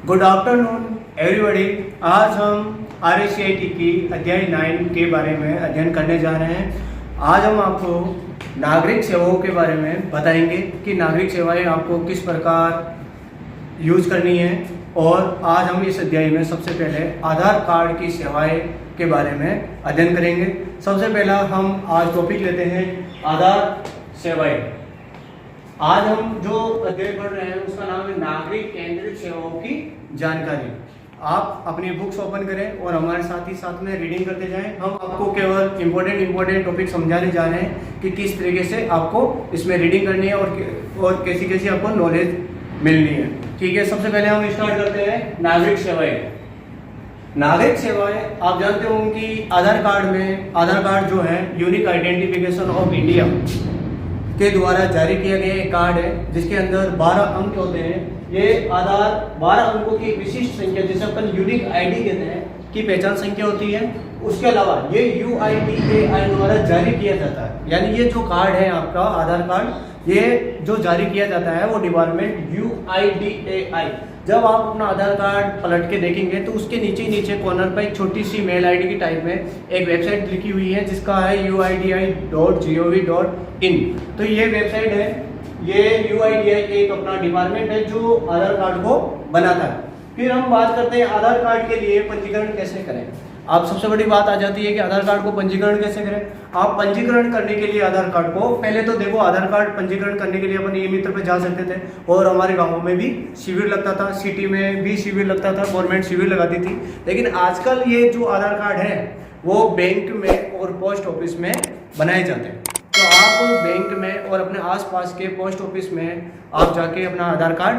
Good afternoon everybody. आज हम RACIT की अध्याय 9 के बारे में अध्ययन करने जा रहे हैं। आज हम आपको नागरिक सेवाओं के बारे में बताएंगे कि नागरिक सेवाएं आपको किस प्रकार यूज करनी है। और आज हम इस अध्याय में सबसे पहले आधार कार्ड की सेवाएं के बारे में अध्ययन करेंगे। सबसे पहला हम आज टॉपिक लेते हैं आधार सेवाएं। आज हम जो अध्ययन पढ़ रहे हैं उसका नाम है नागरिक केंद्रित सेवाओं की जानकारी। आप अपनी बुक्स ओपन करें और हमारे साथ में रीडिंग करते जाएं। हम आपको केवल इम्पोर्टेंट टॉपिक समझाने जा रहे हैं कि किस तरीके से आपको इसमें रीडिंग करनी है और कैसी आपको नॉलेज मिलनी है। ठीक है, सबसे पहले हम स्टार्ट करते हैं नागरिक सेवाएं। नागरिक सेवाएं आप जानते हो कि आधार कार्ड जो है यूनिक आइडेंटिफिकेशन ऑफ इंडिया के द्वारा जारी किया गया एक कार्ड है जिसके अंदर 12 अंक होते हैं। ये आधार 12 अंकों की विशिष्ट संख्या जिसे अपन यूनिक आईडी कहते हैं की पहचान संख्या होती है। उसके अलावा ये UIDAI द्वारा जारी किया जाता है। यानी ये जो कार्ड है आपका आधार कार्ड, ये जो जारी किया जाता है वो डिपार्टमेंट UIDAI। जब आप अपना आधार कार्ड पलट के देखेंगे तो उसके नीचे कॉर्नर पर एक छोटी सी मेल आईडी की टाइप में एक वेबसाइट लिखी हुई है जिसका है uidi.gov.in। तो ये वेबसाइट है, ये UIDAI एक अपना डिपार्टमेंट है जो आधार कार्ड को बनाता है। फिर हम बात करते हैं आधार कार्ड के लिए पंजीकरण कैसे करें। आप सबसे बड़ी बात आ जाती है कि आधार कार्ड को पंजीकरण कैसे करें। आप पंजीकरण करने के लिए आधार कार्ड को पहले तो देखो, आधार कार्ड पंजीकरण करने के लिए अपन ई-मित्र पे जा सकते थे और हमारे गांवों में भी शिविर लगता था, सिटी में भी शिविर लगता था, गवर्नमेंट शिविर लगाती थी। लेकिन आजकल ये जो आधार कार्ड है वो बैंक में और पोस्ट ऑफिस में बनाए जाते हैं। तो आप बैंक में और अपने आसपास के पोस्ट ऑफिस में आप जाके अपना आधार कार्ड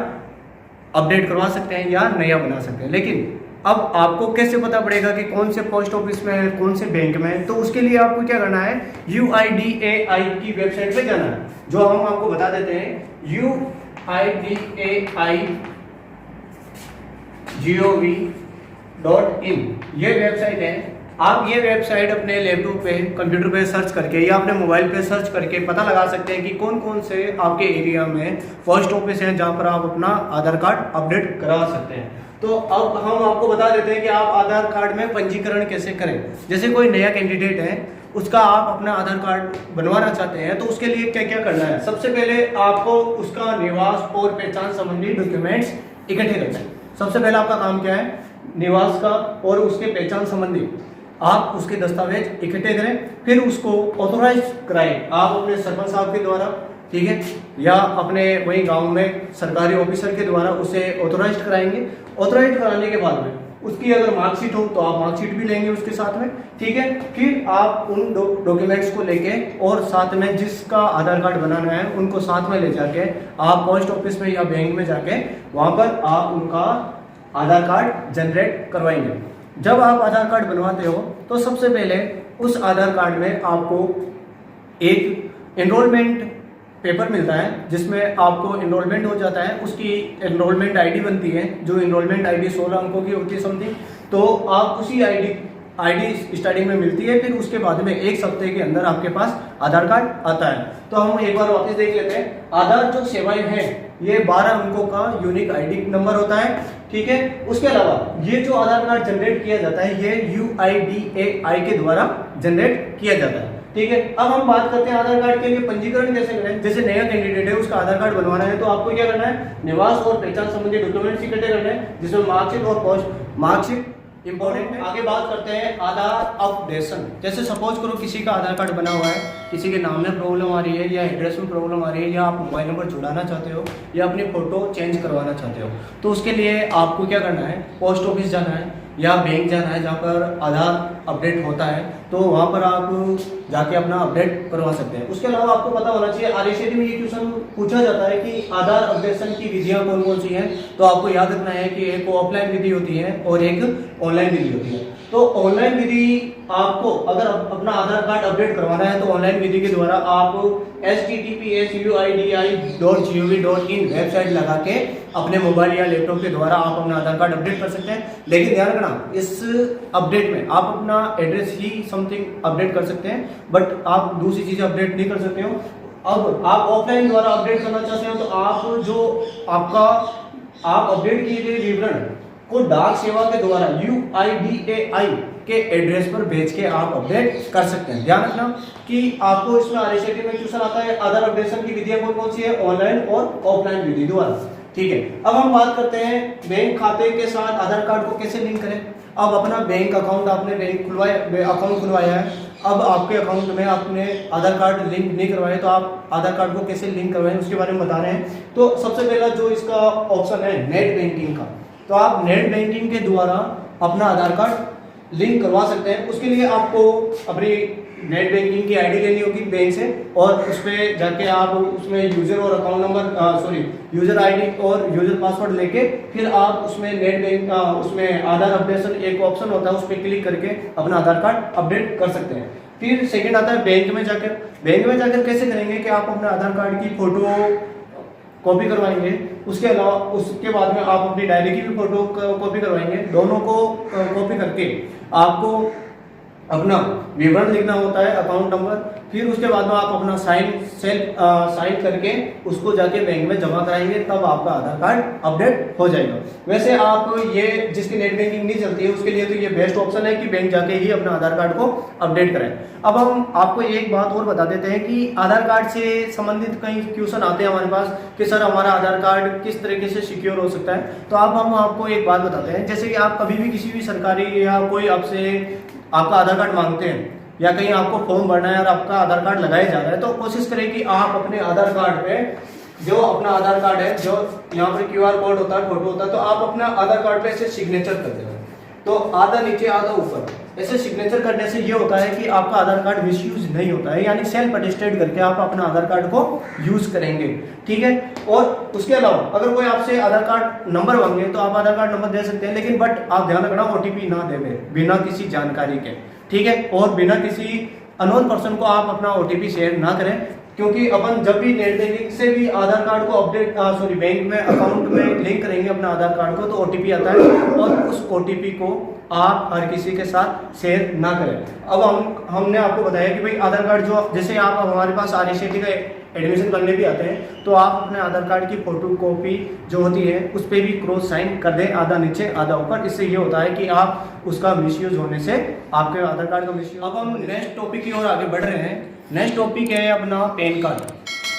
अपडेट करवा सकते हैं या नया बना सकते हैं। लेकिन अब आपको कैसे पता पड़ेगा कि कौन से पोस्ट ऑफिस में है, कौन से बैंक में है। तो उसके लिए आपको क्या करना है, UIDAI की वेबसाइट पे जाना है, जो हम आपको बता देते हैं UIDAI.gov.in। ये वेबसाइट है। आप ये वेबसाइट अपने लैपटॉप पे, कंप्यूटर पे सर्च करके या अपने मोबाइल पे सर्च करके पता लगा सकते हैं कि कौन कौन से आपके एरिया में पोस्ट ऑफिस हैं जहाँ पर आप अपना आधार कार्ड अपडेट करा सकते हैं। तो अब हम आपको बता देते हैं कि आप आधार कार्ड में पंजीकरण कैसे करें। जैसे कोई नया कैंडिडेट है, उसका आप अपना आधार कार्ड बनवाना चाहते हैं तो उसके लिए क्या क्या करना है। सबसे पहले आपको उसका निवास और पहचान संबंधी डॉक्यूमेंट्स इकट्ठे करना है। सबसे पहले आपका काम क्या है, निवास का और उसके पहचान संबंधी आप उसके दस्तावेज इकट्ठे करें, फिर उसको ऑथोराइज कराएं आप अपने सरपंच साहब के द्वारा, ठीक है, या अपने वही गांव में सरकारी ऑफिसर के द्वारा उसे ऑथोराइज कराएंगे। ऑथोराइज कराने के बाद में उसकी अगर मार्कशीट हो तो आप मार्कशीट भी लेंगे उसके साथ में, ठीक है। फिर आप उन डॉक्यूमेंट्स को लेके और साथ में जिसका आधार कार्ड बनाना है उनको साथ में ले जाके आप पोस्ट ऑफिस में या बैंक में जाके वहां पर आप उनका आधार कार्ड जनरेट करवाएंगे। जब आप आधार कार्ड बनवाते हो तो सबसे पहले उस आधार कार्ड में आपको एक एनरोलमेंट पेपर मिलता है जिसमें आपको एनरोलमेंट हो जाता है। उसकी एनरोलमेंट आईडी बनती है, जो एनरोलमेंट आईडी 16 अंकों की होती है समथिंग। तो आप उसी आईडी स्टार्टिंग में मिलती है, फिर उसके बाद में एक सप्ताह के अंदर आपके पास आधार कार्ड आता है। तो हम एक बार वापस देख लेते हैं। आधार जो सेवाएं हैं ये 12 अंकों का यूनिक आईडी नंबर होता है, ठीक है। उसके अलावा ये जो आधार कार्ड जनरेट किया जाता है ये UIDAI के द्वारा जनरेट किया जाता है, ठीक है। अब हम बात करते हैं आधार कार्ड के लिए पंजीकरण कैसे करें। जैसे नया कैंडिडेट है, उसका आधार कार्ड बनवाना है तो आपको क्या करना है, निवास और पहचान संबंधी डॉक्यूमेंट्स इकट्ठे करने हैं जिसमें मार्कशीट और पोस्ट मार्कशीट इंपॉर्टेंट है। आगे बात करते हैं आधार अपडेशन। जैसे सपोज करो किसी का आधार कार्ड बना हुआ है, किसी के नाम में प्रॉब्लम आ रही है या एड्रेस में प्रॉब्लम आ रही है या आप मोबाइल नंबर जुड़ाना चाहते हो या अपनी फोटो चेंज करवाना चाहते हो, तो उसके लिए आपको क्या करना है, पोस्ट ऑफिस जाना है या बैंक जाना है जहाँ पर आधार अपडेट होता है, तो वहाँ पर आप जाके अपना अपडेट करवा सकते हैं। उसके अलावा आपको पता होना चाहिए, RACIT में ये क्वेश्चन पूछा जाता है कि आधार अपडेशन की विधियाँ कौन कौन सी हैं। तो आपको याद रखना है कि एक ऑफलाइन विधि होती है और एक ऑनलाइन विधि होती है। तो ऑनलाइन विधि आपको अगर अपना आधार कार्ड अपडेट करवाना है तो ऑनलाइन विधि के द्वारा आप https://uidi.gov.in वेबसाइट लगा के अपने मोबाइल या लैपटॉप के द्वारा आप अपना आधार कार्ड अपडेट कर सकते हैं। लेकिन ध्यान रखना, इस अपडेट में आप अपना एड्रेस ही समथिंग अपडेट कर सकते हैं, बट आप दूसरी चीजें अपडेट नहीं कर सकते हो। अब आप ऑफलाइन द्वारा अपडेट करना चाहते हो तो आप जो आपका आप अपडेट किए गए विवरण को डाक सेवा के द्वारा UIDAI के एड्रेस पर भेज के आप अपडेट कर सकते हैं। ध्यान रखना कि आपको इसमें RSAT में क्वेश्चन आता है आधार अपडेशन की विधियां कौन कौन सी है, ऑनलाइन और ऑफलाइन विधि द्वारा। ठीक है, अब हम बात करते हैं बैंक खाते के साथ आधार कार्ड को कैसे लिंक करें। अब अपना बैंक अकाउंट आपने अकाउंट खुलवाया है, अब आपके अकाउंट में आपने आधार कार्ड लिंक नहीं करवाया, तो आप आधार कार्ड को कैसे लिंक करवाएं उसके बारे में बता रहे हैं। तो सबसे पहला जो इसका ऑप्शन है नेट बैंकिंग का, तो आप नेट बैंकिंग के द्वारा अपना आधार कार्ड लिंक करवा सकते हैं। उसके लिए आपको अपनी नेट बैंकिंग की आईडी लेनी होगी बैंक से, और उस पर जाके आप उसमें यूजर और अकाउंट नंबर यूजर आईडी और यूजर पासवर्ड लेके फिर आप उसमें नेट बैंक उसमें आधार अपडेशन एक ऑप्शन होता है, उस पर क्लिक करके अपना आधार कार्ड अपडेट कर सकते हैं। फिर सेकंड आता है बैंक में जाकर। बैंक में जाकर कैसे करेंगे कि आप अपने आधार कार्ड की फोटो कॉपी करवाएंगे, उसके अलावा उसके बाद में आप अपनी डायरी की भी फोटो कॉपी करवाएंगे। दोनों को कॉपी करके आपको अपना विवरण लिखना होता है, अकाउंट नंबर, फिर उसके बाद में आप अपना साइन करके उसको जाके बैंक में जमा कराएंगे, तब आपका आधार कार्ड अपडेट हो जाएगा। वैसे आप ये जिसकी नेट बैंकिंग नहीं चलती है उसके लिए तो ये बेस्ट ऑप्शन है कि बैंक जाके ही अपना आधार कार्ड को अपडेट करें। अब हम आपको एक बात और बता देते हैं कि आधार कार्ड से संबंधित कई क्वेश्चन आते हैं हमारे पास कि सर हमारा आधार कार्ड किस तरीके से सिक्योर हो सकता है। तो अब हम आपको एक बात बताते हैं, जैसे कि आप कभी भी किसी भी सरकारी या कोई आपसे आपका आधार कार्ड मांगते हैं या कहीं आपको फॉर्म भरना है और आपका आधार कार्ड लगाया जा रहा है, तो कोशिश करें कि आप अपने आधार कार्ड पे जो अपना आधार कार्ड है, जो यहाँ पर QR कोड होता है, फोटो होता है, तो आप अपना आधार कार्ड पे ऐसे सिग्नेचर कर देना। तो आधा नीचे आधा ऊपर ऐसे सिग्नेचर करने से ये होता है कि आपका आधार कार्ड मिसयूज नहीं होता है, यानी सेल्फ अटेस्टेड करके आप अपना आधार कार्ड को यूज करेंगे। ठीक है, और उसके अलावा अगर कोई आपसे आधार कार्ड नंबर मांगे तो आप आधार कार्ड नंबर दे सकते हैं, लेकिन बट आप ध्यान रखना OTP ना देवे बिना किसी जानकारी के। ठीक है, और बिना किसी अननोन पर्सन को आप अपना OTP शेयर ना करें, क्योंकि अपन जब भी नेट बैंकिंग से भी आधार कार्ड को अपडेट बैंक में अकाउंट में लिंक करेंगे अपना आधार कार्ड को, तो OTP आता है और उस OTP को आप हर किसी के साथ शेयर ना करें। अब हमने आपको बताया कि भाई आधार कार्ड जो जैसे आप हमारे पास RSAT का एडमिशन करने भी आते हैं, तो आप अपने आधार कार्ड की फोटो कॉपी जो होती है उस पर भी क्रॉस साइन कर दें, आधा नीचे आधा ऊपर। इससे ये होता है कि आप उसका मिसयूज होने से आपके आधार कार्ड का मिसयूज। अब हम नेक्स्ट टॉपिक की ओर आगे बढ़ रहे हैं। नेक्स्ट टॉपिक है अपना पैन कार्ड।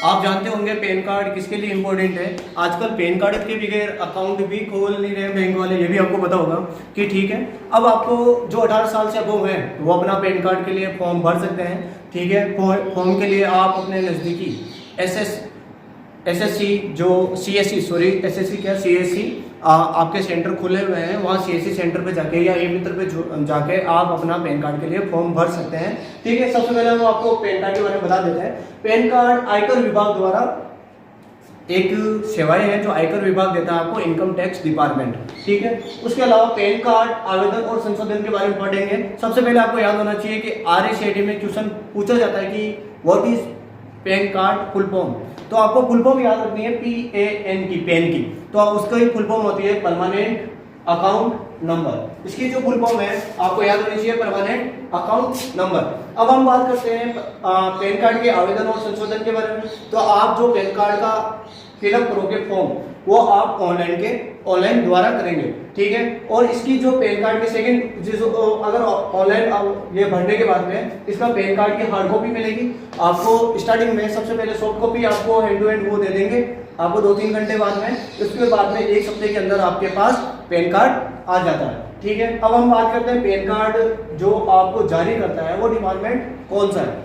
आप जानते होंगे पैन कार्ड किसके लिए इंपॉर्टेंट है। आजकल पैन कार्ड के बगैर अकाउंट भी खोल नहीं रहे बैंक वाले, ये भी आपको पता होगा कि ठीक है। अब आपको जो 18 साल से अबव है वो अपना पैन कार्ड के लिए फॉर्म भर सकते हैं। ठीक है, फॉर्म के लिए आप अपने नज़दीकी CSC आपके सेंटर खुले हुए हैं, वहाँ CSC सेंटर पे जाके या E-मित्र पे जाके आप अपना पैन कार्ड के लिए फॉर्म भर सकते हैं। ठीक है, सबसे पहले हम आपको पैन कार्ड के बारे में बता देते हैं। पैन कार्ड आयकर विभाग द्वारा एक सेवाएं हैं जो आयकर विभाग देता है आपको, इनकम टैक्स डिपार्टमेंट। ठीक है, उसके अलावा पैन कार्ड आवेदन और संशोधन के बारे में पढ़ेंगे। सबसे पहले आपको याद होना चाहिए कि RSAT में क्वेश्चन पूछा जाता है कि what is pan card full form, तो आपको फुल फॉर्म याद रखनी है PAN की, पैन की। तो आप उसका ही फुल फॉर्म होती है परमानेंट अकाउंट नंबर। इसकी जो फुल फॉर्म है आपको याद होनी चाहिए, परमानेंट अकाउंट नंबर। अब हम बात करते हैं पैन कार्ड के आवेदन और संशोधन के बारे में। तो आप जो पैन कार्ड का फिलअप करोगे फॉर्म, वो आप ऑनलाइन द्वारा करेंगे। ठीक है, और इसकी जो पैन कार्ड के सेकंड अगर ऑनलाइन ये भरने के बाद में इसका पैन कार्ड की हार्ड कॉपी मिलेगी आपको। स्टार्टिंग में सबसे पहले सॉफ्ट कॉपी आपको हैंड टू हैंड वो दे देंगे आपको 2-3 घंटे बाद में। उसके बाद में 1 हफ्ते के अंदर आपके पास पैन कार्ड आ जाता है। ठीक है, अब हम बात करते हैं पैन कार्ड जो आपको जारी करता है वो डिपार्टमेंट कौन सा है।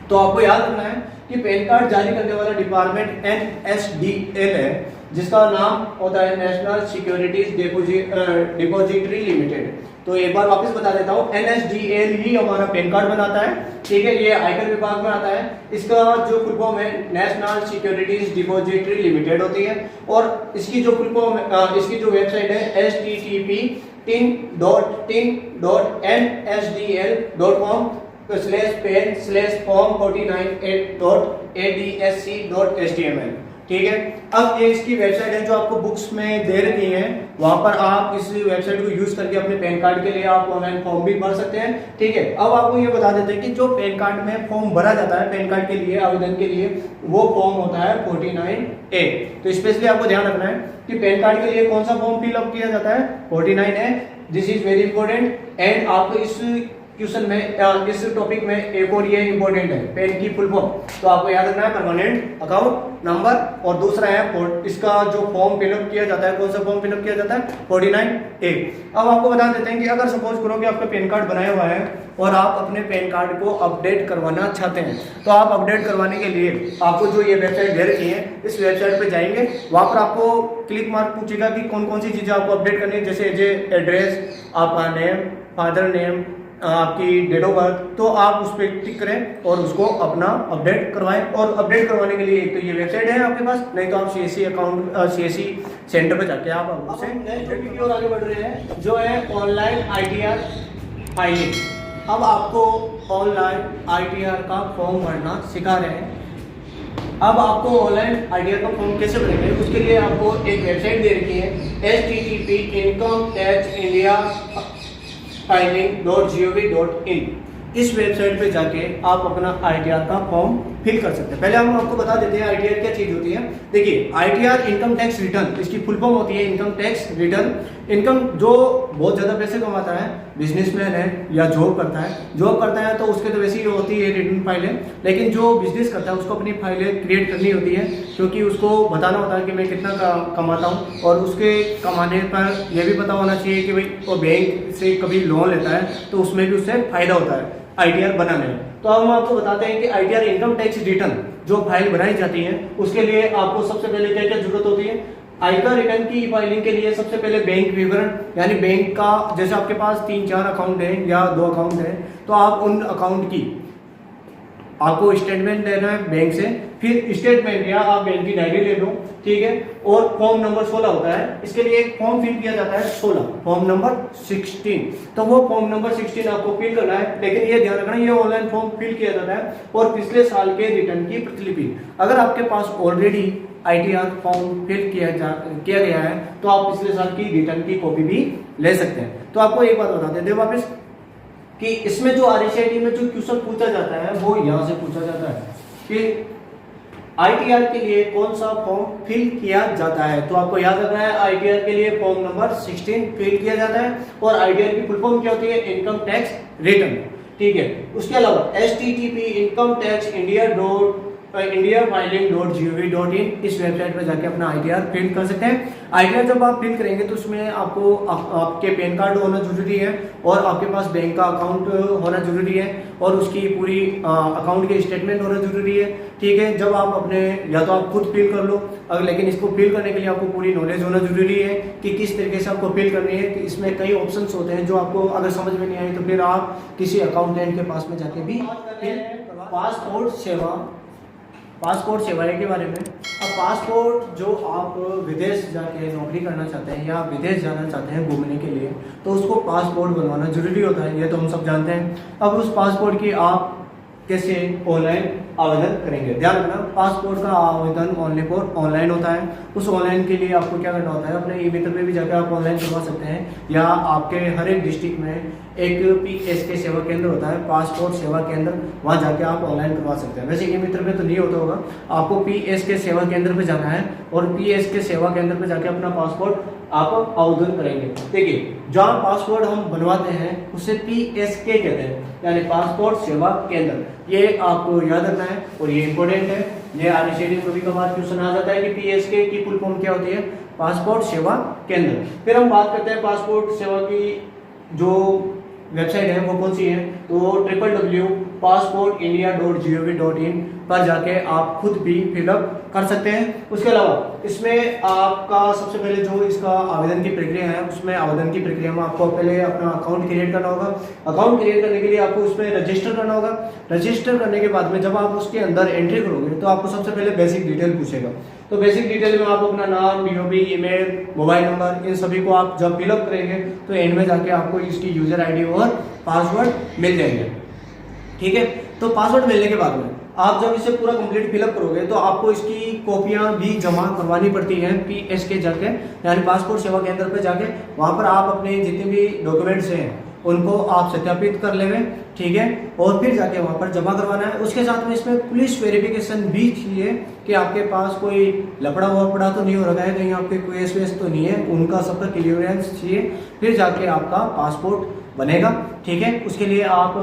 तो आपको याद रखना है कि पैन कार्ड जारी करने वाला डिपार्टमेंट NSDL है, जिसका नाम होता है नेशनल सिक्योरिटीज डिपॉजिटरी लिमिटेड। तो एक बार वापस बता देता हूँ, NSDL ही हमारा पैन कार्ड बनाता है। ठीक है, ये आयकर विभाग में आता है। इसका जो फुल फॉर्म है नेशनल सिक्योरिटीज डिपॉजिटरी लिमिटेड होती है, और इसकी जो फुल फॉर्म इसकी जो वेबसाइट है http://nsdl.com/pen/form49.adsc.html। ठीक है। अब ये इसकी वेबसाइट है जो आपको बुक्स में दे रखी है, वहां पर आप इस वेबसाइट को यूज करके अपने पैन कार्ड के लिए आप ऑनलाइन फॉर्म भी भर सकते हैं, ठीक है। अब आपको ये बता देते हैं कि जो पैन कार्ड में फॉर्म भरा जाता है पैन कार्ड के लिए आवेदन के लिए, वो फॉर्म होता है 49A। तो स्पेशली आपको ध्यान रखना है कि पैन कार्ड के लिए कौन सा फॉर्म फिलअप किया जाता है, 49A। This is very important. And आपको इस क्वेश्चन में इस टॉपिक में एक और ये इंपॉर्टेंट है, पैन की फुल फॉर्म, तो आपको याद रखना है परमानेंट अकाउंट नंबर, और दूसरा है इसका जो फॉर्म फिलअप किया जाता है, कौन सा फॉर्म फिलअप किया जाता है, 49A। अब आपको बता देते हैं कि अगर सपोज करो कि आपका पैन कार्ड बनाया हुआ है और आप अपने पैन कार्ड को अपडेट करवाना चाहते हैं, तो आप अपडेट करवाने के लिए आपको जो ये वेबसाइट दे रखी है, इस वेबसाइट पे जाएंगे, वहां पर आपको क्लिक मार्क पूछेगा कि कौन कौन सी चीजें आपको अपडेट करनी है, जैसे एड्रेस, आपका नेम, फादर नेम, आपकी डेट ऑफ बर्थ, तो आप उस पर टिक करें और उसको अपना अपडेट करवाएं। और अपडेट करवाने के लिए एक तो ये वेबसाइट है आपके पास, नहीं तो आप सीएससी अकाउंट सीएससी सेंटर पे जाके आप उससे टॉपिक की ओर आगे बढ़ रहे हैं, जो है ऑनलाइन आईटीआर फाइलिंग। अब आपको ऑनलाइन आईटीआर का फॉर्म भरना सिखा रहे हैं। अब आपको ऑनलाइन आईटीआर का फॉर्म कैसे भरेंगे, उसके लिए आपको एक वेबसाइट दे रखी है, http income tax india filing.gov.in। इस वेबसाइट पे जाके आप अपना आईटीआर का फॉर्म फिल कर सकते हैं। पहले हम आपको बता देते हैं आईटीआर क्या चीज होती है। देखिए, आईटीआर इनकम टैक्स रिटर्न, इसकी फुल फॉर्म होती है इनकम टैक्स रिटर्न। इनकम जो बहुत ज्यादा पैसे कमाता है, बिजनेसमैन है या जॉब करता है तो उसके तो वैसे ही होती है रिटर्न फाइलें, लेकिन जो बिजनेस करता है उसको अपनी फाइलें क्रिएट करनी होती है, क्योंकि उसको बताना होता है कि मैं कितना कमाता हूँ, और उसके कमाने पर यह भी पता होना चाहिए कि भाई वो बैंक से कभी लोन लेता है तो उसमें भी उससे फायदा होता है आईटीआर बनाने में। तो हम आपको बताते हैं कि आईटीआर इनकम टैक्स रिटर्न जो फाइल बनाई जाती है, उसके लिए आपको सबसे पहले क्या क्या जरूरत होती है। आयकर रिटर्न की फाइलिंग के लिए सबसे पहले बैंक विवरण, यानी बैंक का, जैसे आपके पास 3-4 अकाउंट है या 2 अकाउंट है, तो आप उन अकाउंट की आपको स्टेटमेंट लेना है बैंक से, फिर स्टेटमेंट या आप बैंक की डायरी ले लो, ठीक है। और फॉर्म नंबर 16 होता है, इसके लिए एक फॉर्म फिल किया जाता है 16, फॉर्म नंबर 16। तो वो फॉर्म नंबर 16 आपको फिल करना है, लेकिन ये ध्यान रखना ये ऑनलाइन फॉर्म फिल किया जाता है, और पिछले साल के रिटर्न की प्रतिलिपि। अगर आपके पास ऑलरेडी आईटीआर फॉर्म फिल किया गया है तो आप पिछले साल की रिटर्न की कॉपी भी ले सकते हैं। तो आपको एक बात बता देते हैं वापस कि इसमें जो आरएसआईडी में जो क्वेश्चन पूछा जाता है वो यहाँ से पूछा जाता है कि आईटीआर के लिए कौन सा फॉर्म फिल किया जाता है। तो आपको याद रखना है आईटीआर के लिए फॉर्म नंबर 16 फिल किया जाता है, और आईटीआर की फुल फॉर्म क्या होती है, इनकम टैक्स रिटर्न, ठीक है। उसके अलावा http income tax india filing.gov.in इस वेबसाइट पर जाके अपना आईटीआर फिल कर सकते हैं। आईटीआर जब आप फिल करेंगे तो उसमें आपको आपके पैन कार्ड होना जरूरी है, और आपके पास बैंक का अकाउंट होना जरूरी है, और उसकी पूरी अकाउंट के स्टेटमेंट होना जरूरी है, ठीक है। जब आप अपने, या तो आप खुद फिल कर लो, अगर लेकिन इसको फिल करने के लिए आपको पूरी नॉलेज होना जरूरी है कि किस तरीके से आपको फिल करनी है। कि इसमें कई ऑप्शंस होते हैं जो आपको अगर समझ में नहीं आए तो फिर आप किसी अकाउंटेंट के पास में जाके भी पासपोर्ट सेवाएं के बारे में। अब पासपोर्ट जो आप विदेश जाके नौकरी करना चाहते हैं या विदेश जाना चाहते हैं घूमने के लिए, तो उसको पासपोर्ट बनवाना जरूरी होता है, ये तो हम सब जानते हैं। अब उस पासपोर्ट की आप कैसे ऑनलाइन आवेदन करेंगे, ध्यान रखना पासपोर्ट का आवेदन ओनली फॉर ऑनलाइन होता है। उस ऑनलाइन के लिए आपको क्या करना होता है, अपने ई-मित्र पे भी जाकर आप ऑनलाइन करवा सकते हैं, या आपके हर एक डिस्ट्रिक्ट में एक PSK सेवा केंद्र होता है, पासपोर्ट सेवा केंद्र, वहाँ जाके आप ऑनलाइन करवा सकते हैं। वैसे ई-मित्र पे तो नहीं होता होगा, आपको PSK सेवा केंद्र पे जाना है, और PSK सेवा केंद्र पे जाके अपना पासपोर्ट आप आवेदन करेंगे। देखिए, जहाँ पासपोर्ट हम बनवाते हैं उसे PSK कहते हैं, यानी पासपोर्ट सेवा केंद्र। ये आपको याद रखना है, और ये इंपॉर्टेंट है। ये आरएसआईडी में कभी कभार क्वेश्चन आ जाता है कि PSK की फुल फॉर्म क्या होती है, पासपोर्ट सेवा केंद्र। फिर हम बात करते हैं पासपोर्ट सेवा की जो वेबसाइट है वो कौन सी है, तो www.passportindia.gov.in पर जाके आप खुद भी फिलअप कर सकते हैं। उसके अलावा इसमें आपका सबसे पहले जो इसका आवेदन की प्रक्रिया है, उसमें आवेदन की प्रक्रिया में आपको पहले अपना अकाउंट क्रिएट करना होगा। अकाउंट क्रिएट करने के लिए आपको उसमें रजिस्टर करना होगा। रजिस्टर करने के बाद में जब आप उसके अंदर एंट्री करोगे तो आपको सबसे पहले बेसिक डिटेल पूछेगा। तो बेसिक डिटेल में आप अपना नाम, DOB, ईमेल, मोबाइल नंबर, इन सभी को आप जब फिलअप करेंगे तो एंड में जाके आपको इसकी यूजर ID और पासवर्ड मिल जाएंगे, ठीक है। तो पासवर्ड मिलने के बाद में आप जब इसे पूरा कंप्लीट फिलअप करोगे तो आपको इसकी कॉपियां भी जमा करवानी पड़ती हैं PS के जाके, यानी पासपोर्ट सेवा केंद्र पे जाके। वहाँ पर आप अपने जितने भी डॉक्यूमेंट्स हैं उनको आप सत्यापित कर लेंगे, ठीक है, और फिर जाके वहाँ पर जमा करवाना है। उसके साथ में इसमें पुलिस वेरिफिकेशन भी चाहिए कि आपके पास कोई लफड़ा वफड़ा तो नहीं हो रखा है, कहीं आपके केस वेस तो नहीं है, उनका सबका क्लियरेंस चाहिए, फिर जाके आपका पासपोर्ट बनेगा, ठीक है। उसके लिए आप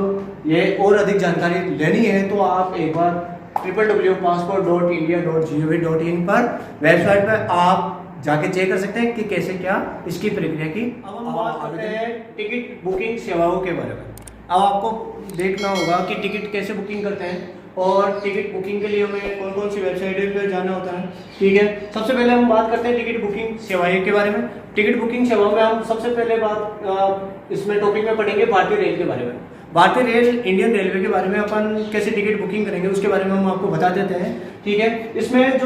ये और अधिक जानकारी लेनी है तो आप एक बार www.passport.india.gov.in पर वेबसाइट पर आप जाके चेक कर सकते हैं कि कैसे क्या इसकी प्रक्रिया की। अब हम बात करते हैं टिकट बुकिंग सेवाओं के बारे में। अब आपको देखना होगा कि टिकट कैसे बुकिंग करते हैं और टिकट बुकिंग के लिए हमें कौन कौन सी वेबसाइट पर जाना होता है, ठीक है। सबसे पहले हम बात करते हैं टिकट बुकिंग सेवाएं के बारे में। टिकट बुकिंग सेवाओं में हम सबसे पहले बात इसमें टॉपिक में पढ़ेंगे भारतीय रेल के बारे में। भारतीय रेल, इंडियन रेलवे के बारे में अपन कैसे टिकट बुकिंग करेंगे उसके बारे में हम आपको बता देते हैं, ठीक है। इसमें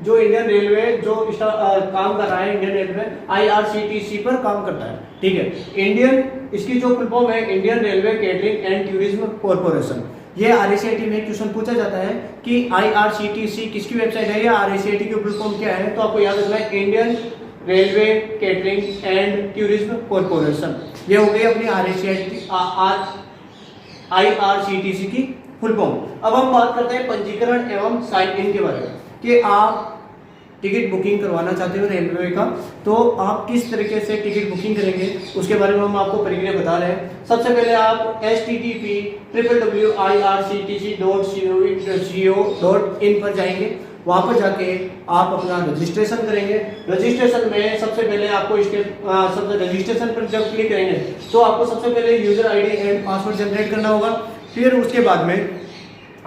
जो इंडियन रेलवे काम कर रहा है, इंडियन रेलवे IRCTC पर काम करता है, ठीक है। इसकी जो फुल फॉर्म है Indian railway catering and tourism corporation. ये RACIT में क्वेश्चन पूछा जाता है कि IRCTC किसकी वेबसाइट है या RACIT की फुल फॉर्म क्या है, तो आपको याद रखना है Indian railway catering and tourism corporation. ये हो गई अपनी IRCTC की फुल फॉर्म। अब हम बात करते हैं पंजीकरण एवं साइन इन के बारे में कि आप टिकट बुकिंग करवाना चाहते हो रेलवे का, तो आप किस तरीके से टिकट बुकिंग करेंगे उसके बारे में हम आपको प्रक्रिया बता रहे हैं। सबसे पहले आप http://irctc.gov.in पर जाएंगे। वहाँ पर जाके आप अपना रजिस्ट्रेशन करेंगे। रजिस्ट्रेशन में सबसे पहले आपको रजिस्ट्रेशन पर जब क्लिक करेंगे तो आपको सबसे पहले user ID and password generate करना होगा। फिर उसके बाद में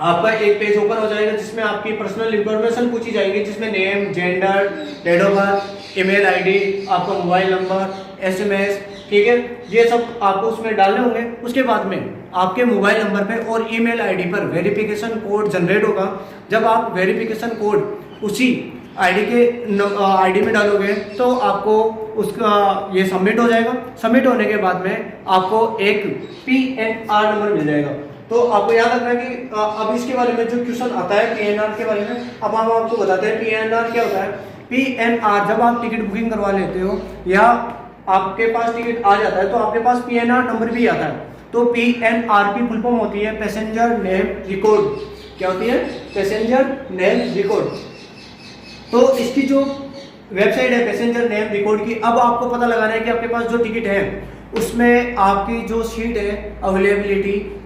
आपका एक पेज ओपन हो जाएगा जिसमें आपकी पर्सनल इंफॉर्मेशन पूछी जाएगी, जिसमें name, gender, date of birth, email ID, आपका मोबाइल नंबर, SMS, ठीक है, ये सब आपको उसमें डालने होंगे। उसके बाद में आपके मोबाइल नंबर पे और ईमेल ID पर वेरिफिकेशन कोड जनरेट होगा। जब आप वेरिफिकेशन कोड उसी ID में डालोगे तो आपको उसका ये सबमिट हो जाएगा। सबमिट होने के बाद में आपको एक PNR नंबर मिल जाएगा। तो आपको याद रखना है कि अब इसके बारे में जो क्वेश्चन आता है PNR के बारे में, अब हम आपको बताते हैं PNR क्या होता है। PNR जब आप टिकट बुकिंग करवा लेते हो या आपके पास टिकट आ जाता है तो आपके पास PNR नंबर भी आता है। तो PNR की फुल फॉर्म होती है पैसेंजर नेम रिकॉर्ड। क्या होती है? Passenger name record. तो इसकी जो वेबसाइट है पैसेंजर नेम रिकॉर्ड की, अब आपको पता लगाना है कि आपके पास जो टिकट है उसमें आपकी जो सीट है अवेलेबिलिटी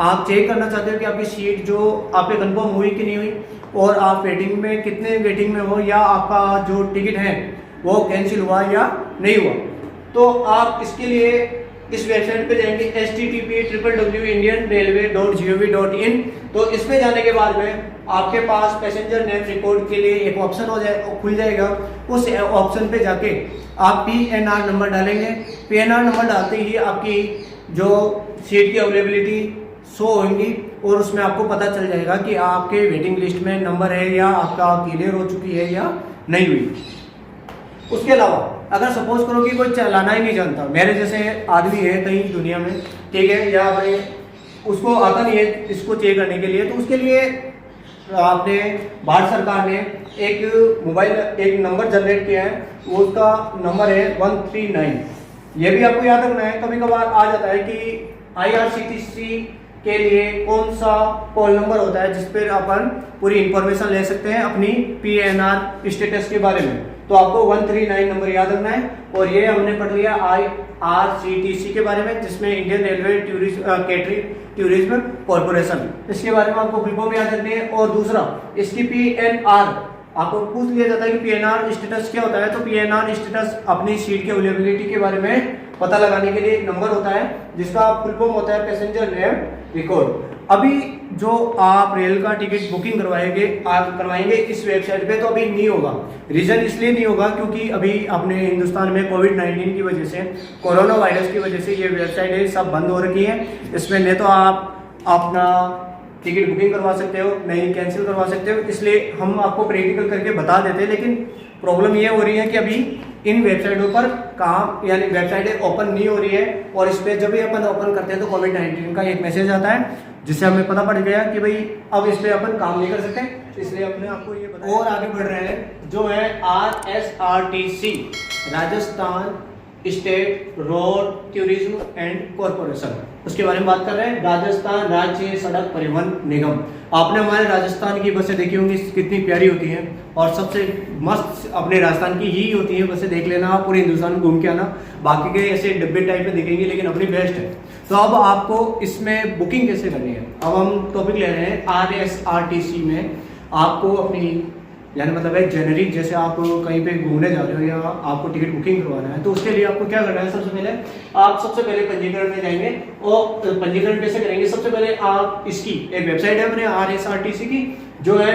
आप चेक करना चाहते हो कि आपकी सीट जो आपके कंफर्म हुई कि नहीं हुई, और आप वेटिंग में कितने वेटिंग में हो, या आपका जो टिकट है वो कैंसिल हुआ या नहीं हुआ। तो आप इसके लिए इस वेबसाइट पे जाएंगे http://indianrailway.gov.in। तो इसमें जाने के बाद में आपके पास पैसेंजर नेम रिकॉर्ड के लिए एक ऑप्शन खुल जाएगा। उस ऑप्शन पे जाके आप PNR नंबर डालेंगे। PNR नंबर डालते ही आपकी जो सीट की अवेलेबिलिटी शो होंगी और उसमें आपको पता चल जाएगा कि आपके वेटिंग लिस्ट में नंबर है या आपका क्लियर हो चुकी है या नहीं हुई। उसके अलावा अगर सपोज करो कि कोई चलाना ही नहीं जानता, मेरे जैसे आदमी है कहीं दुनिया में, ठीक है, या भाई उसको आता नहीं है इसको चेक करने के लिए, तो उसके लिए आपने भारत सरकार ने एक नंबर जनरेट किया है। उसका नंबर है 139। ये भी आपको याद रखना है, कभी कभार आ जाता है कि IRCTC के लिए कौन सा कॉल नंबर होता है जिस पर अपन पूरी इंफॉर्मेशन ले सकते हैं अपनी PNR स्टेटस के बारे में। तो आपको 139 नंबर याद रखना है। और ये हमने पढ़ लिया IRCTC के बारे में, जिसमें Indian railway catering tourism corporation, इसके बारे में आपको फुल फॉर्म याद रखनी है। और दूसरा इसकी PNR आपको पूछ लिया जाता है कि PNR स्टेटस क्या होता है। तो PNR स्टेटस अपनी सीट की अवेलेबिलिटी के बारे में पता लगाने के लिए एक नंबर होता है जिसका फुल फॉर्म होता है पैसेंजर नेम रिकॉर्ड। अभी जो आप रेल का टिकट बुकिंग करवाएंगे इस वेबसाइट पे, तो अभी नहीं होगा। रीजन इसलिए नहीं होगा क्योंकि अभी अपने हिंदुस्तान में कोविड-19 की वजह से, कोरोना वायरस की वजह से ये वेबसाइटें सब बंद हो रखी हैं। इसमें न तो आप अपना टिकट बुकिंग करवा सकते हो, नहीं कैंसिल करवा सकते हो, इसलिए हम आपको प्रैक्टिकल करके बता देते हैं। लेकिन प्रॉब्लम ये हो रही है कि अभी इन वेबसाइटों पर काम वेबसाइटें ओपन नहीं हो रही है, और इस पर जब भी अपन ओपन करते हैं तो कोविड-19 का एक मैसेज आता है। जिससे हमें पता पड़ गया कि भाई अब इस पे अपन काम नहीं कर सकते, इसलिए अपने आपको ये बताया। और आगे बढ़ रहे हैं जो है RSRTC, Rajasthan state road tourism and corporation, उसके बारे में बात कर रहे हैं। राजस्थान राज्य सड़क परिवहन निगम। आपने हमारे राजस्थान की बसें देखी होंगी कितनी प्यारी होती हैं और सबसे मस्त अपने राजस्थान की ही होती है बसें। देख लेना, आप पूरे हिंदुस्तान घूम के आना, बाकी के ऐसे डब्बे टाइप में दिखेंगे लेकिन अपनी बेस्ट है। तो अब आपको इसमें बुकिंग कैसे करनी है, अब हम टॉपिक ले रहे हैं RSRTC में। आपको अपनी यानी मतलब है जेनरिक, जैसे आप कहीं पे घूमने जा रहे हो या आपको टिकट बुकिंग करवाना है, तो उसके लिए आपको क्या करना है, सबसे पहले पंजीकरण में जाएंगे। और पंजीकरण कैसे करेंगे, सबसे पहले आप इसकी एक वेबसाइट है अपने RSRTC की, जो है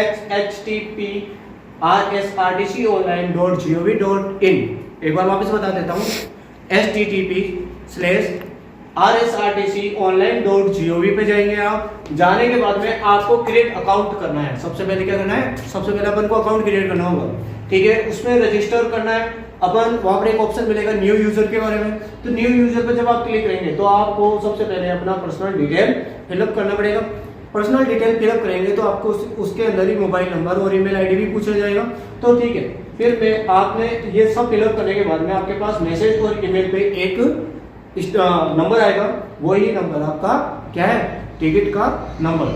http://rsrtconline.gov.in। एक बार वापस बता देता हूँ, http://rsrtconline.gov पे जाएंगे आप। जाने के बाद में आपको क्रिएट अकाउंट करना है। सबसे पहले क्या करना है, सबसे पहले अपन को अकाउंट क्रिएट करना होगा, ठीक है। उसमें रजिस्टर करना है अपन, वहां पर एक ऑप्शन मिलेगा न्यू यूजर के बारे में। तो न्यू यूजर पे जब आप क्लिक करेंगे तो आपको सबसे पहले अपना पर्सनल डिटेल फिलअप करना पड़ेगा। पर्सनल डिटेल फिलअप करेंगे तो आपको उसके अंदर ही मोबाइल नंबर और ईमेल आईडी भी पूछा जाएगा। तो ठीक है, फिर मैं आपने ये सब फिलअप करने के बाद में आपके पास मैसेज और ईमेल पे एक नंबर आएगा, वही नंबर आपका क्या है, टिकट का नंबर,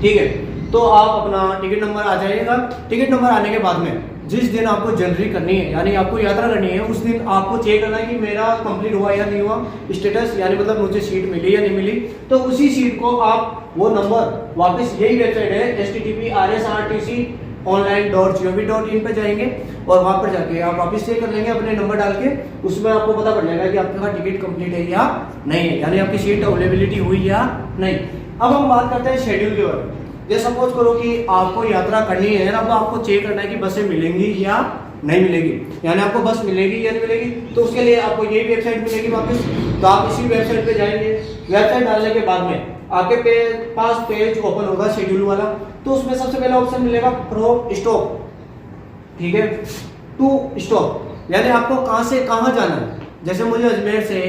ठीक है। तो आप अपना टिकट नंबर आ जाएगा। टिकट नंबर आने के बाद में जिस दिन आपको जर्नी करनी है, यानी आपको यात्रा करनी है, उस दिन आपको चेक करना है कि मेरा कंप्लीट हुआ या नहीं हुआ स्टेटस, यानी मतलब मुझे सीट मिली या नहीं मिली। तो उसी सीट को आप वो नंबर वापस, यही वेबसाइट है http://rsrtconline.gov.in पे जाएंगे और वहां पर जाके आप वापस चेक कर लेंगे अपने नंबर डाल के। उसमें आपको पता पड़ जाएगा कि आपका टिकट कंप्लीट है या नहीं है, यानी आपकी सीट अवेलेबिलिटी हुई या नहीं। अब हम बात करते हैं शेड्यूल के बारे में। जैसे सपोज करो कि आपको यात्रा करनी है, अब आपको चेक करना है कि बसें मिलेंगी या नहीं मिलेगी, यानी आपको बस मिलेगी या नहीं मिलेगी। तो उसके लिए आपको यही वेबसाइट मिलेगी वापस, तो आप इसी वेबसाइट पे जाएंगे। वेबसाइट डालने के बाद में आपके पास पेज ओपन होगा शेड्यूल वाला। तो उसमें सबसे पहला ऑप्शन मिलेगा फ्रॉम स्टॉप, ठीक है, टू स्टॉप, यानी आपको कहां से कहां जाना है। जैसे मुझे अजमेर से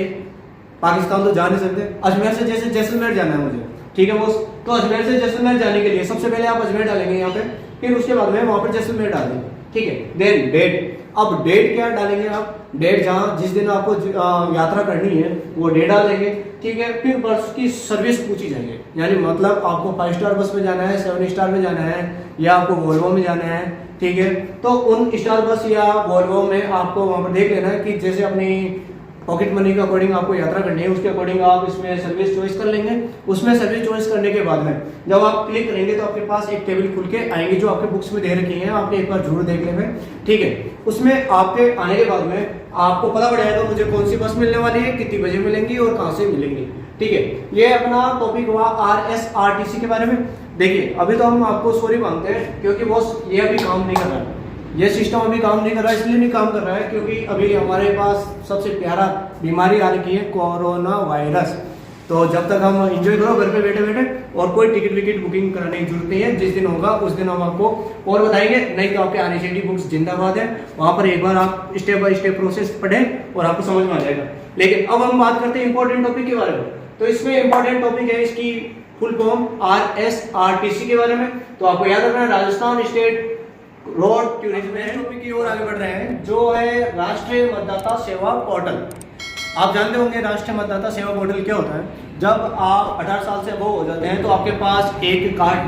पाकिस्तान तो जा नहीं सकते, अजमेर से जैसे जैसलमेर जाना है मुझे, ठीक है बॉस। तो अजमेर से जैसलमेर जाने के लिए सबसे पहले आप अजमेर डालेंगे यहाँ पे, फिर उसके बाद में वहां पर जैसलमेर डाल देंगे, ठीक है। देन डेट, अब डेट क्या डालेंगे आप, डेट जहाँ जिस दिन आपको यात्रा करनी है वो डेट डाल देंगे, ठीक है। फिर बस की सर्विस पूछी जाएगी, यानी मतलब आपको 5 स्टार बस में जाना है, 7 स्टार में जाना है, या आपको वोल्वो में जाना है, ठीक है। तो उन स्टार बस या वोल्वो में आपको वहां पर देख लेना है कि जैसे अपनी पॉकेट मनी के अकॉर्डिंग आपको यात्रा करनी है, उसके अकॉर्डिंग आप इसमें सर्विस चॉइस कर लेंगे। उसमें सर्विस चॉइस करने के बाद में जब आप क्लिक करेंगे तो आपके पास एक टेबल खुल के आएंगे जो आपके बुक्स में दे रखी है, आपने एक बार जरूर देख लेंगे, ठीक है। उसमें आपके आने के बाद में आपको पता पड़ जाएगा मुझे कौन सी बस मिलने वाली है, कितनी बजे मिलेंगी और कहाँ से मिलेंगी, ठीक है। ये अपना टॉपिक हुआ RSRTC के बारे में। देखिए अभी तो हम आपको सॉरी मांगते हैं क्योंकि बॉस ये अभी काम नहीं कर रहा है, ये सिस्टम अभी काम नहीं कर रहा है। इसलिए नहीं काम कर रहा है क्योंकि अभी हमारे पास सबसे प्यारा बीमारी आ रखी है, कोरोना वायरस। तो जब तक हम एंजॉय करो घर पे बैठे बैठे, और कोई टिकट विकेट बुकिंग कराने की जरूरत नहीं है। जिस दिन होगा उस दिन हम आपको और बताएंगे, नहीं तो आपके RSRTC बुक्स जिंदाबाद है, वहां पर एक बार आप स्टेप बाय स्टेप प्रोसेस पढ़ें और आपको समझ में आ जाएगा। लेकिन अब हम बात करते हैं इंपॉर्टेंट टॉपिक के बारे में। तो इसमें इंपॉर्टेंट टॉपिक है इसकी फुल फॉर्म RSRTC के बारे में। तो आपको याद रखना है Rajasthan state road tourism topic की ओर आगे बढ़ रहे हैं, जो है राष्ट्रीय मतदाता सेवा पोर्टल। आप जानते होंगे राष्ट्रीय मतदाता सेवा पोर्टल क्या होता है। जब आप 18 साल से अबव हो जाते हैं तो आपके पास एक कार्ड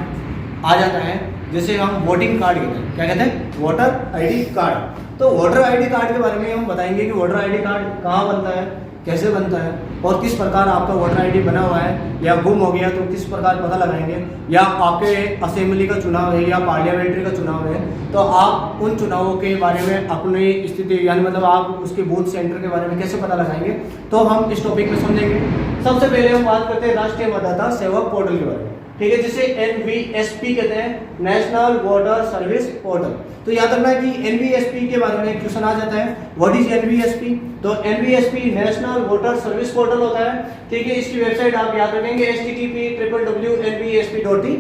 आ जाता है, जिसे हम वोटिंग कार्ड कहते हैं। क्या कहते हैं, वोटर ID कार्ड। तो वोटर ID कार्ड के बारे में हम बताएंगे कि वोटर ID कार्ड कहाँ बनता है, कैसे बनता है, और किस प्रकार आपका वोटर ID बना हुआ है या गुम हो गया तो किस प्रकार पता लगाएंगे, या आपके असेंबली का चुनाव है या पार्लियामेंट्री का चुनाव है तो आप उन चुनावों के बारे में अपनी स्थिति, यानी मतलब आप उसके बूथ सेंटर के बारे में कैसे पता लगाएंगे, तो हम इस टॉपिक में समझेंगे। सबसे पहले हम बात करते हैं राष्ट्रीय मतदाता सेवा पोर्टल के बारे में, ठीक है, जिसे NVSP कहते हैं, नेशनल वोटर सर्विस पोर्टल। तो याद रखना है कि NVSP के बारे में क्वेश्चन आ जाता है, व्हाट इज NVSP। तो NVSP national voter service portal होता है, ठीक है। इसकी वेबसाइट आप याद रखेंगे http://nvsp.in,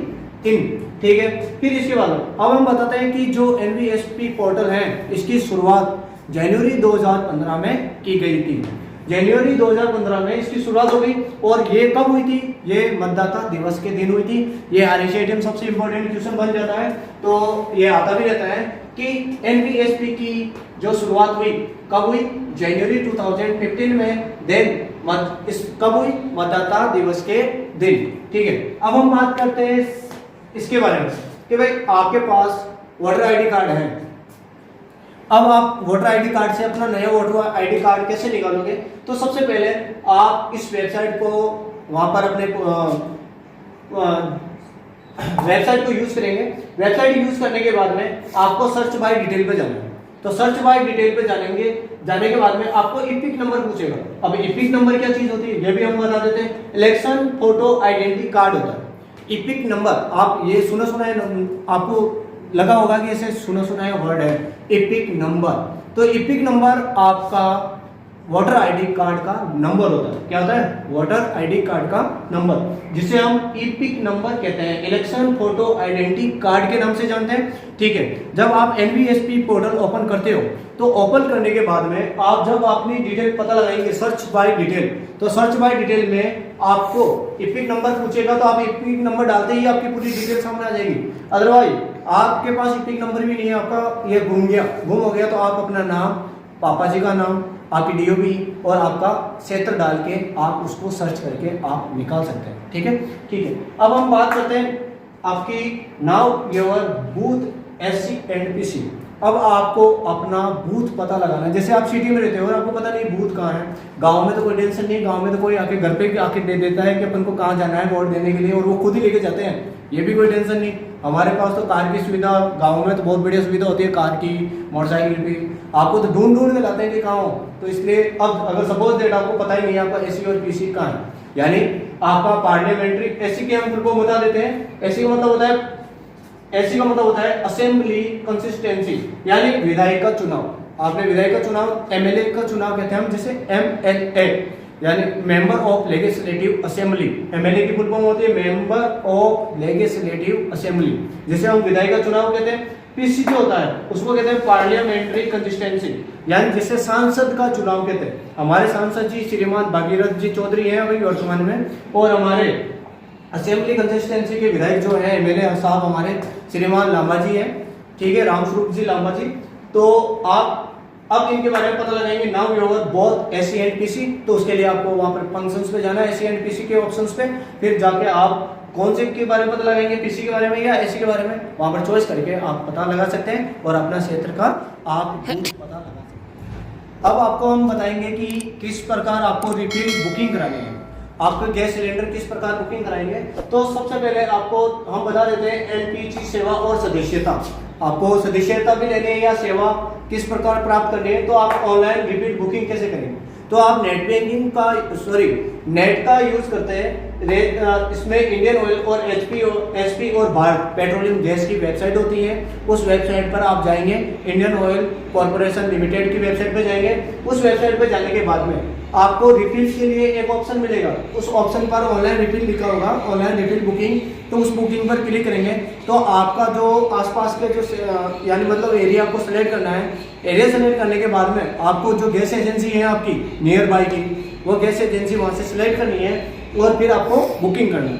ठीक है। फिर इसके बाद अब हम बताते हैं कि जो NVSP पोर्टल है इसकी शुरुआत जनवरी 2015 में की गई थी। जनवरी 2015 में इसकी शुरुआत हो गई। और ये कब हुई थी? ये मतदाता दिवस के दिन हुई थी। ये RCTM सबसे इंपॉर्टेंट क्वेश्चन बन जाता है, तो ये आता भी रहता है कि NVSP की जो शुरुआत हुई कब हुई? जनवरी 2015 में। देन कब हुई? मतदाता दिवस के दिन। ठीक है, अब हम बात करते हैं इसके बारे में कि भाई आपके पास वोटर आईडी कार्ड है। अब आप वोटर आईडी कार्ड से अपना नया वोटर आईडी कार्ड कैसे निकालोगे? तो सबसे पहले आप इस वेबसाइट को वहां पर अपने वेबसाइट को यूज करेंगे। वेबसाइट यूज करने के बाद में आपको सर्च बाय डिटेल पे जाना है। तो सर्च बाय डिटेल पे जाने के बाद में आपको इपिक नंबर पूछेगा। अब इपिक नंबर क्या चीज होती है ये भी हम बता देते हैं। इलेक्शन फोटो आइडेंटिटी कार्ड होता है इपिक नंबर। आप ये सुना है, आपको लगा होगा कि ऐसे सुना है वर्ड है इपिक नंबर। तो इपिक नंबर आपका वोटर आईडी कार्ड का नंबर होता है। क्या होता है? वोटर आईडी कार्ड का नंबर, जिसे हम इपिक नंबर कहते हैं, इलेक्शन फोटो आइडेंटिटी कार्ड के नाम से जानते हैं। ठीक है, जब आप NVSP पोर्टल ओपन करते हो तो ओपन करने के बाद में आप जब अपनी डिटेल पता लगाएंगे सर्च बाय डिटेल, तो सर्च बाय डिटेल में आपको इपिक नंबर पूछेगा, तो आप इपिक नंबर डालते ही आपकी पूरी डिटेल सामने आ जाएगी। अदरवाइज आपके पास इपिक नंबर भी नहीं है, आपका ये गुम हो गया, तो आप अपना नाम, पापा जी का नाम, आपकी DOB और आपका क्षेत्र डाल के आप उसको सर्च करके आप निकाल सकते हैं। ठीक है, ठीक है। अब हम बात करते हैं आपकी now your booth SC and PC। अब आपको अपना बूथ पता लगाना है। जैसे आप सिटी में रहते हो और आपको पता नहीं बूथ कहाँ है। गांव में तो कोई टेंशन नहीं, गांव में तो कोई आके घर पे आके दे देता है कि अपन को कहाँ जाना है वोट देने के लिए, और वो खुद ही लेके जाते हैं, ये भी कोई टेंशन नहीं। हमारे पास तो कार की सुविधा, गाँव में तो बहुत बढ़िया सुविधा होती है कार की, मोटरसाइकिल की। आपको तो ढूंढ के लाते हैं कि कहाँ हो। तो इसलिए अब अगर सपोज डेट आपको पता ही नहीं है आपका SC और PC कहाँ है, यानी आपका पार्लियामेंट्री, SC के हम फुल फॉर्म बता देते हैं। SC का मतलब होता है, SC का मतलब होता है असेंबली कंसिस्टेंसी, यानी विधायक का चुनाव। आपने विधायक का चुनाव, MLA का चुनाव कहते हैं हम, जिसे MLA यानी member of legislative assembly. MLA की फुल फॉर्म होती है मेंबर ऑफ लेजिस्लेटिव असेंबली, जिसे हम विधायक का चुनाव कहते हैं। PC जो होता है उसको कहते हैं पार्लियामेंट्री कंसिस्टेंसी, यानी जिसे सांसद का चुनाव कहते हैं। हमारे सांसद जी श्रीमान भागीरथ जी चौधरी हैं अभी वर्तमान में, और हमारे असेंबली कंसिस्टेंसी के विधायक जो है MLA साहब हमारे श्रीमान लांबा जी हैं। ठीक है, रामस्वरूप जी लांबा जी। तो आप अब इनके बारे में पता लगाएंगे now your both SC and PC। तो उसके लिए आपको वहां पर फंक्शंस पे जाना है, SC एंड PC के ऑप्शंस पे, फिर जाके आप कौन से के बारे में पता लगाएंगे, PC के बारे में या SC के बारे में, वहां पर चॉइस करके आप पता लगा सकते हैं और अपना क्षेत्र का आप पता लगा सकते हैं। अब आपको हम बताएंगे कि किस प्रकार आपको रिफिल बुकिंग करानी है, आपको गैस सिलेंडर किस प्रकार बुकिंग कराएंगे। तो सबसे पहले आपको हम बता देते हैं LPG सेवा और सदस्यता। आपको सदस्यता भी लेनी है या सेवा किस प्रकार प्राप्त करनी है, तो आप ऑनलाइन रिपीट बुकिंग कैसे करेंगे। तो आप नेट बैंकिंग का नेट का यूज करते हैं। इसमें इंडियन ऑयल और HP और भारत पेट्रोलियम गैस की वेबसाइट होती है। उस वेबसाइट पर आप जाएंगे, इंडियन ऑयल कॉर्पोरेशन लिमिटेड की वेबसाइट पर जाएंगे। उस वेबसाइट पर जाने के बाद में आपको रिफिल के लिए एक ऑप्शन मिलेगा, उस ऑप्शन पर ऑनलाइन रिफिल लिखा होगा, ऑनलाइन रिफिल बुकिंग। तो उस बुकिंग पर क्लिक करेंगे तो आपका जो आसपास के जो यानी मतलब एरिया आपको सेलेक्ट करना है। एरिया सेलेक्ट करने के बाद में आपको जो गैस एजेंसी है आपकी नियर बाई की, वो गैस एजेंसी वहां से सिलेक्ट करनी है और फिर आपको बुकिंग करनी है।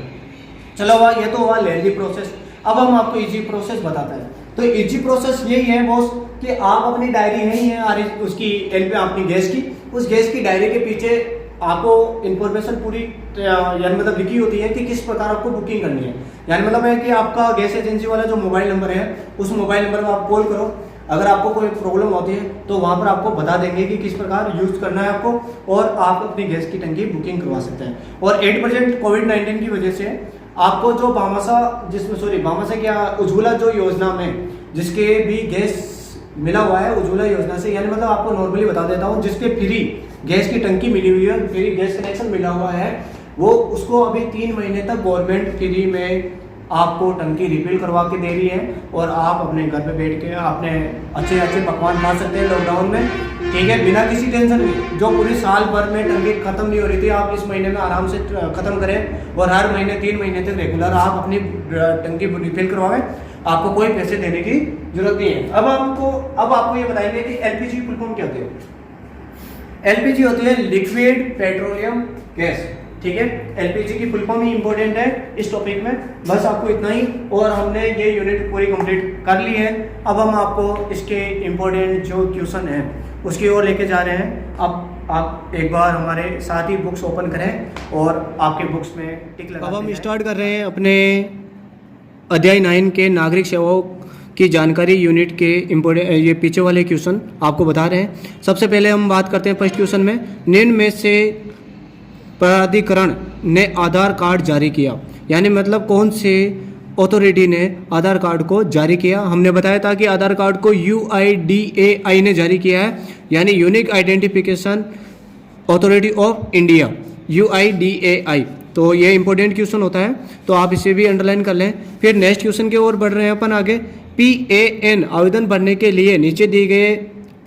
चलो ये तो हुआ लेंथी प्रोसेस। अब हम आपको इजी प्रोसेस बताते हैं। तो इजी प्रोसेस यही है बॉस कि आप अपनी डायरी है उसकी अपनी गैस की, उस गैस की डायरी के पीछे आपको इन्फॉर्मेशन पूरी यानी मतलब लिखी होती है कि किस प्रकार आपको बुकिंग करनी है। यानी मतलब है कि आपका गैस एजेंसी वाला जो मोबाइल नंबर है उस मोबाइल नंबर पर आप कॉल करो। अगर आपको कोई प्रॉब्लम होती है तो वहां पर आपको बता देंगे कि किस प्रकार यूज करना है आपको, और आप अपनी गैस की टंकी बुकिंग करवा सकते हैं। और 8% कोविड-19 की वजह से आपको जो भामाशाह क्या उज्ज्वला जो योजना में जिसके भी गैस मिला हुआ है उज्ज्वला योजना से, यानी मतलब आपको नॉर्मली बता देता हूँ, जिसके फ्री गैस की टंकी मिली हुई है, फ्री गैस कनेक्शन मिला हुआ है, वो उसको अभी 3 महीने तक गवर्नमेंट फ्री में आपको टंकी रिफिल करवा के दे रही है। और आप अपने घर पे बैठ के अपने अच्छे अच्छे पकवान खा सकते हैं लॉकडाउन में, ठीक है, बिना किसी टेंशन के। जो पूरी साल भर में टंकी खत्म नहीं हो रही थी, आप इस महीने में आराम से खत्म करें और हर महीने 3 महीने तक रेगुलर आप अपनी टंकी रिफिल करवाएं। आपको कोई पैसे देने की जरूरत नहीं है। अब आपको ये बताएंगे कि LPG फुल फॉर्म क्या होती है। एलपीजी होती है लिक्विड पेट्रोलियम गैस, ठीक है। एलपीजी की फुल फॉर्म ही इंपॉर्टेंट है इस टॉपिक में, बस आपको इतना ही। और हमने ये यूनिट पूरी कंप्लीट कर ली है। अब हम आपको इसके इंपॉर्टेंट जो क्वेश्चन है उसकी ओर लेके जा रहे हैं। अब आप एक बार हमारे साथ ही बुक्स ओपन करें और आपके बुक्स में टिक लगा। अब हम स्टार्ट कर रहे हैं अपने अध्याय 9 के नागरिक सेवाओं की जानकारी यूनिट के इम्पोर्टेंट ये पीछे वाले क्वेश्चन आपको बता रहे हैं। सबसे पहले हम बात करते हैं फर्स्ट क्वेश्चन में, निम्न में से प्राधिकरण ने आधार कार्ड जारी किया, यानी मतलब कौन से अथॉरिटी ने आधार कार्ड को जारी किया। हमने बताया था कि आधार कार्ड को UIDAI ने जारी किया है, यानी unique identification authority of India, UIDAI। तो ये इंपॉर्टेंट क्वेश्चन होता है, तो आप इसे भी अंडरलाइन कर लें। फिर नेक्स्ट क्वेश्चन की ओर बढ़ रहे हैं अपन आगे। PAN आवेदन भरने के लिए नीचे दिए गए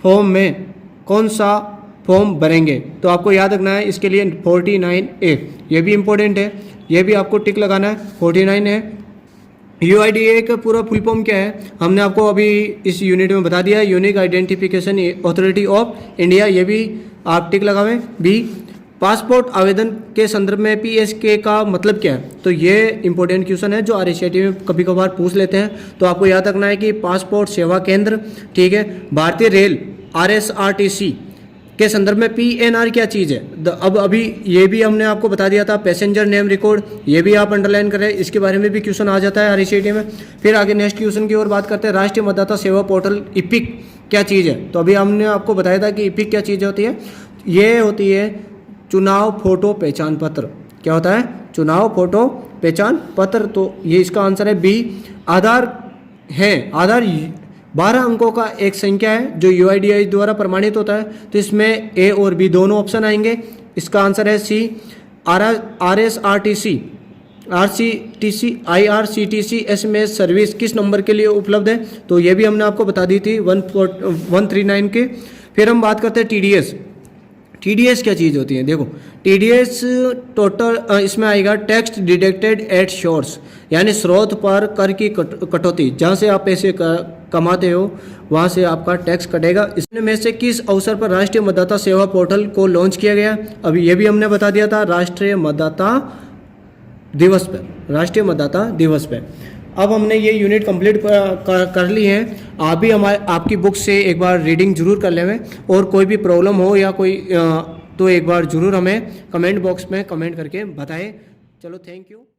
फॉर्म में कौन सा फॉर्म भरेंगे, तो आपको याद रखना है इसके लिए 49A, ये भी इंपॉर्टेंट है, ये भी आपको टिक लगाना है। 49 है। UIDAI का पूरा फुल फॉर्म क्या है हमने आपको अभी इस यूनिट में बता दिया है, unique identification authority of India, ये भी आप टिक लगावें। बी, पासपोर्ट आवेदन के संदर्भ में PSK का मतलब क्या है, तो ये इंपॉर्टेंट क्वेश्चन है जो RSIT में कभी कभार पूछ लेते हैं, तो आपको याद रखना है कि पासपोर्ट सेवा केंद्र, ठीक है। भारतीय रेल RSRTC के संदर्भ में PNR क्या चीज़ है, अब अभी ये भी हमने आपको बता दिया था। पैसेंजर नेम रिकॉर्ड, ये भी आप अंडरलाइन करें, इसके बारे में भी क्वेश्चन आ जाता है RSIT में। फिर आगे नेक्स्ट क्वेश्चन की ओर बात करते हैं। राष्ट्रीय मतदाता सेवा पोर्टल इपिक क्या चीज़ है, तो अभी हमने आपको बताया था कि इपिक क्या चीज़ होती है। ये होती है चुनाव फोटो पहचान पत्र। क्या होता है? चुनाव फोटो पहचान पत्र। तो ये इसका आंसर है बी। आधार है, आधार 12 अंकों का एक संख्या है जो UIDAI द्वारा प्रमाणित होता है, तो इसमें A और B दोनों ऑप्शन आएंगे। इसका आंसर है सी। IRCTC SMS सर्विस किस नंबर के लिए उपलब्ध है, तो ये भी हमने आपको बता दी थी 139 के। फिर हम बात करते हैं TDS क्या चीज़ होती है। देखो TDS टोटल इसमें आएगा टैक्स डिडक्टेड एट सोर्स, यानी स्रोत पर कर की कटौती, जहाँ से आप पैसे कमाते हो वहाँ से आपका टैक्स कटेगा। इसमें में से किस अवसर पर राष्ट्रीय मतदाता सेवा पोर्टल को लॉन्च किया गया, अभी ये भी हमने बता दिया था, राष्ट्रीय मतदाता दिवस पर, राष्ट्रीय मतदाता दिवस पर। अब हमने ये यूनिट कंप्लीट कर ली है। आप भी आपकी बुक से एक बार रीडिंग जरूर कर लें, और कोई भी प्रॉब्लम हो या कोई तो एक बार ज़रूर हमें कमेंट बॉक्स में कमेंट करके बताएं। चलो, थैंक यू।